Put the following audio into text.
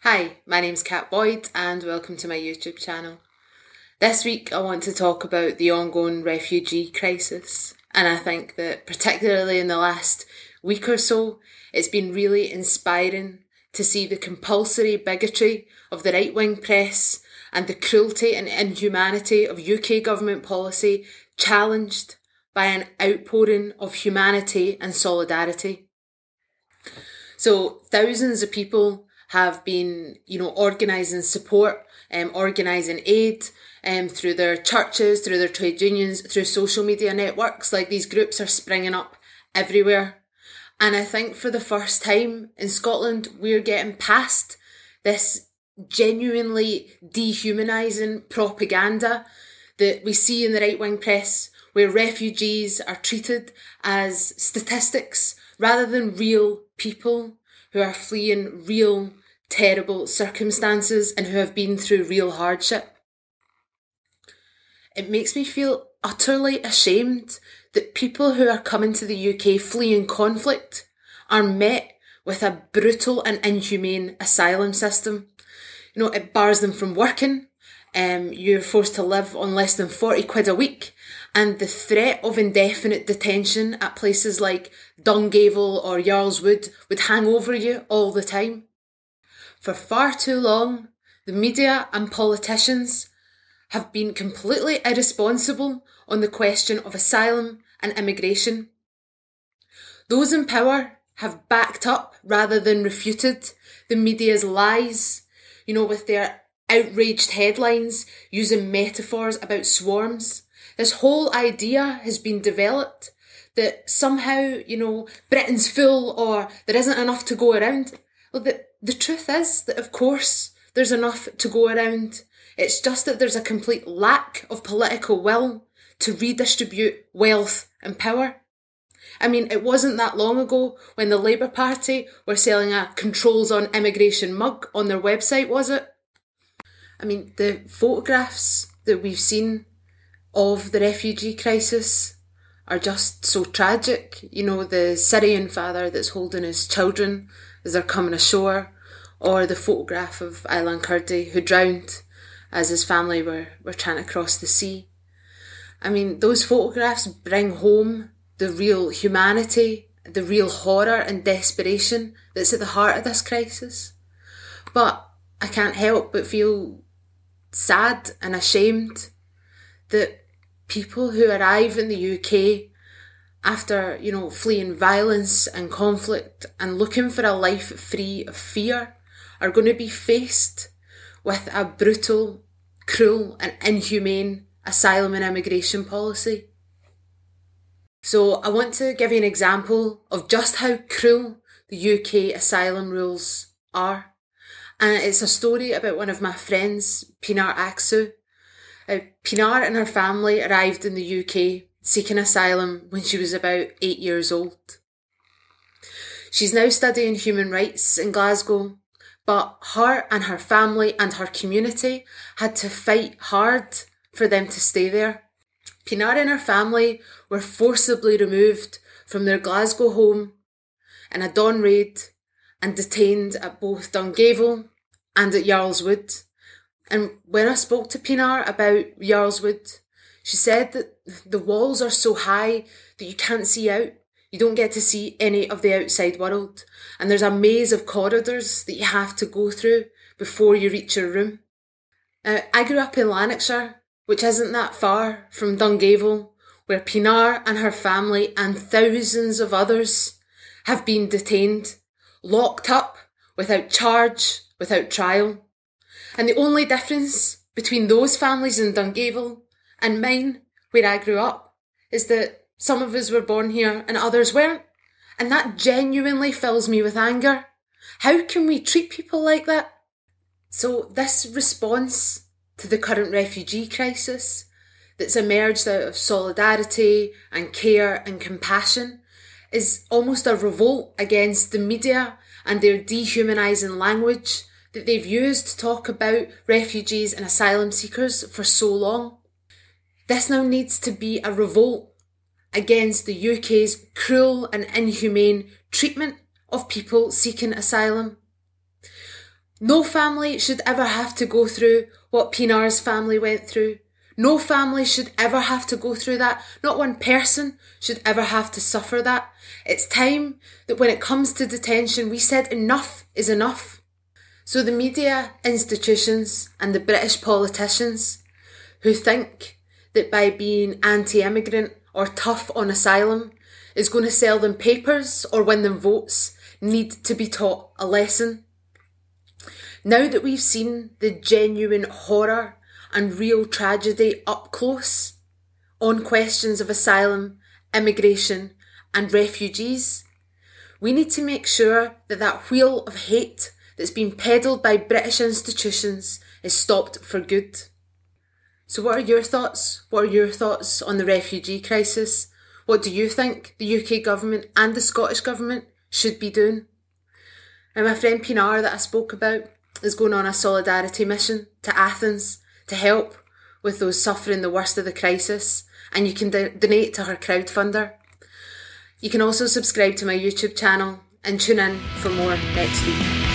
Hi, my name's Kat Boyd and welcome to my YouTube channel. This week I want to talk about the ongoing refugee crisis, and I think that particularly in the last week or so it's been really inspiring to see the compulsory bigotry of the right-wing press and the cruelty and inhumanity of UK government policy challenged by an outpouring of humanity and solidarity. So thousands of people have been, organising support, organising aid through their churches, through their trade unions, through social media networks. Like, these groups are springing up everywhere. And I think for the first time in Scotland, we're getting past this genuinely dehumanising propaganda that we see in the right-wing press, where refugees are treated as statistics rather than real people who are fleeing real terrible circumstances and who have been through real hardship. It makes me feel utterly ashamed that people who are coming to the UK fleeing conflict are met with a brutal and inhumane asylum system. It bars them from working, you're forced to live on less than 40 quid a week, and the threat of indefinite detention at places like Dungavel or Yarl's Wood would hang over you all the time. For far too long, the media and politicians have been completely irresponsible on the question of asylum and immigration. Those in power have backed up rather than refuted the media's lies, with their outraged headlines using metaphors about swarms. This whole idea has been developed that somehow, Britain's full or there isn't enough to go around. Well, the truth is that, of course, there's enough to go around. It's just that there's a complete lack of political will to redistribute wealth and power. I mean, it wasn't that long ago when the Labour Party were selling a controls on immigration mug on their website, was it? I mean, the photographs that we've seen of the refugee crisis are just so tragic. The Syrian father that's holding his children as they're coming ashore, or the photograph of Aylan Kurdi who drowned as his family were trying to cross the sea. I mean, those photographs bring home the real humanity, the real horror and desperation that's at the heart of this crisis. But I can't help but feel sad and ashamed that people who arrive in the UK after, fleeing violence and conflict and looking for a life free of fear are going to be faced with a brutal, cruel and inhumane asylum and immigration policy. So I want to give you an example of just how cruel the UK asylum rules are. And it's a story about one of my friends, Pinar. Pinar and her family arrived in the UK seeking asylum when she was about 8 years old. She's now studying human rights in Glasgow, but her and her family and her community had to fight hard for them to stay there. Pinar and her family were forcibly removed from their Glasgow home in a dawn raid and detained at both Dungavel and at Yarl's Wood. And when I spoke to Pinar about Yarl's Wood, she said that the walls are so high that you can't see out. You don't get to see any of the outside world. And there's a maze of corridors that you have to go through before you reach your room. I grew up in Lanarkshire, which isn't that far from Dungavel, where Pinar and her family and thousands of others have been detained, locked up, without charge, without trial. And the only difference between those families in Dungavel and mine, where I grew up, is that some of us were born here and others weren't. And that genuinely fills me with anger. How can we treat people like that? So this response to the current refugee crisis that's emerged out of solidarity and care and compassion is almost a revolt against the media and their dehumanising language that they've used to talk about refugees and asylum seekers for so long. This now needs to be a revolt against the UK's cruel and inhumane treatment of people seeking asylum. No family should ever have to go through what Pinar's family went through. No family should ever have to go through that. Not one person should ever have to suffer that. It's time that when it comes to detention, we said enough is enough. So the media, institutions and the British politicians who think that by being anti-immigrant or tough on asylum is going to sell them papers or win them votes need to be taught a lesson. Now that we've seen the genuine horror and real tragedy up close on questions of asylum, immigration and refugees, we need to make sure that that wheel of hate that's been peddled by British institutions is stopped for good. So what are your thoughts? What are your thoughts on the refugee crisis? What do you think the UK government and the Scottish government should be doing? And my friend Pinar that I spoke about is going on a solidarity mission to Athens to help with those suffering the worst of the crisis, and you can donate to her crowdfunder. You can also subscribe to my YouTube channel and tune in for more next week.